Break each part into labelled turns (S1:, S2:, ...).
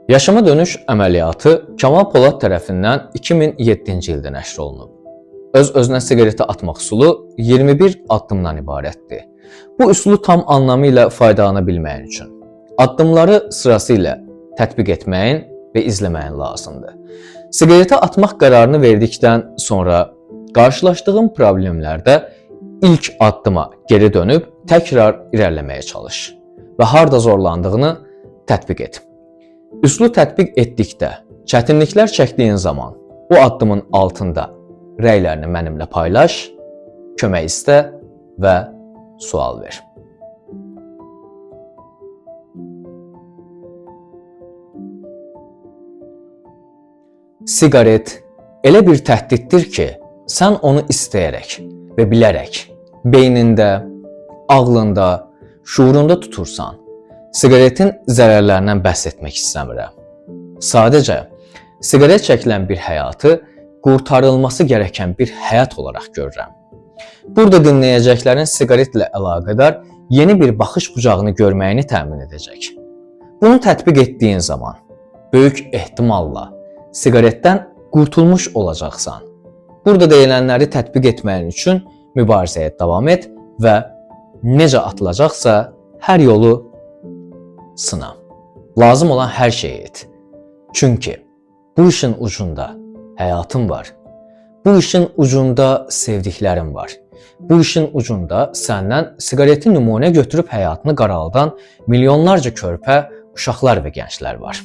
S1: Yaşama dönüş əməliyyatı Kamal Polad tərəfindən 2007-ci ildə nəşr olunub. Öz-özünə siqareti atmaq üsulu 21 addımdan ibarətdir. Bu üsulu tam anlamı ilə faydalana bilməyin üçün addımları sırasıyla tətbiq etməyin və izləməyin lazımdır. Siqareti atmaq qərarını verdikdən sonra qarşılaşdığın problemlərdə ilk addıma geri dönüb təkrar irəliləməyə çalış və harda zorlandığını tətbiq et. Üsulu tətbiq etdikdə, çətinliklər çəkdiyin zaman bu addımın altında rəylərini mənimlə paylaş, kömək istə və sual ver. Siqaret elə bir təhdiddir ki, sən onu istəyərək və bilərək beynində, ağlında, şuurunda tutursan. Siqaretin zərərlərindən bəhs etmək istəmirəm. Sadəcə, siqaret çəkilən bir həyatı qurtarılması gərəkən bir həyat olaraq görürəm. Burada dinləyəcəklərin siqaretlə əlaqədar yeni bir baxış bucağını görməyini təmin edəcək. Bunu tətbiq etdiyin zaman böyük ehtimalla siqaretdən qurtulmuş olacaqsan. Burada deyilənləri tətbiq etməyin üçün mübarizəyə davam et və necə atılacaqsa hər yolu sına. Lazım olan hər şeyi et. Çünki bu işin ucunda həyatın var. Bu işin ucunda sevdiklərin var. Bu işin ucunda səndən siqareti nümunə götürüb həyatını qaraldan milyonlarca körpə, uşaqlar və gənclər var.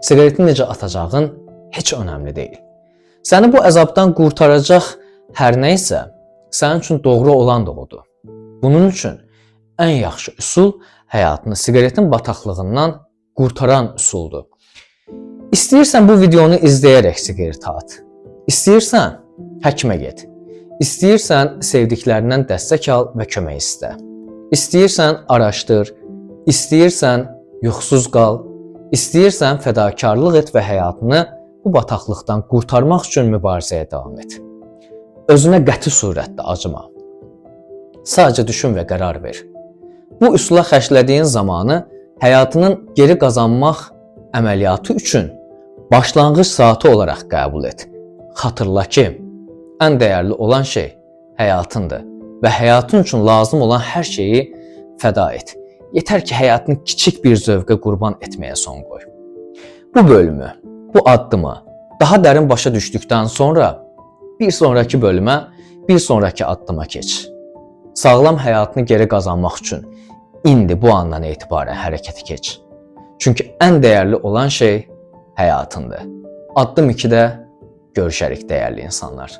S1: Siqareti necə atacağın heç önəmli deyil. Səni bu əzabdan qurtaracaq hər nə isə sənin üçün doğru olan da odur. Bunun üçün ən yaxşı üsul həyatını siqaretin bataqlığından qurtaran üsuldur. İstəyirsən bu videonu izləyərək siqaret at. İstəyirsən həkimə get. İstəyirsən sevdiklərindən dəstək al və kömək istə. İstəyirsən araşdır. İstəyirsən yuxusuz qal. İstəyirsən fədakarlıq et və həyatını bu bataqlıqdan qurtarmaq üçün mübarizəyə davam et. Özünə qəti surətdə acıma. Sadəcə düşün və qərar ver. Bu üsula xərclədiyin zamanı həyatının geri qazanmaq əməliyyatı üçün başlanğıc saatı olaraq qəbul et. Xatırla ki, ən dəyərli olan şey həyatındır və həyatın üçün lazım olan hər şeyi fəda et. Yetər ki, həyatını kiçik bir zövqə qurban etməyə son qoy. Bu bölümü, bu addımı daha dərin başa düşdükdən sonra bir sonraki bölümə, bir sonraki addıma keç. Sağlam həyatını geri qazanmaq üçün indi bu andan etibarən hərəkətə keç. Çünki ən dəyərli olan şey həyatındır. Addım 2-də görüşərik dəyərli insanlar.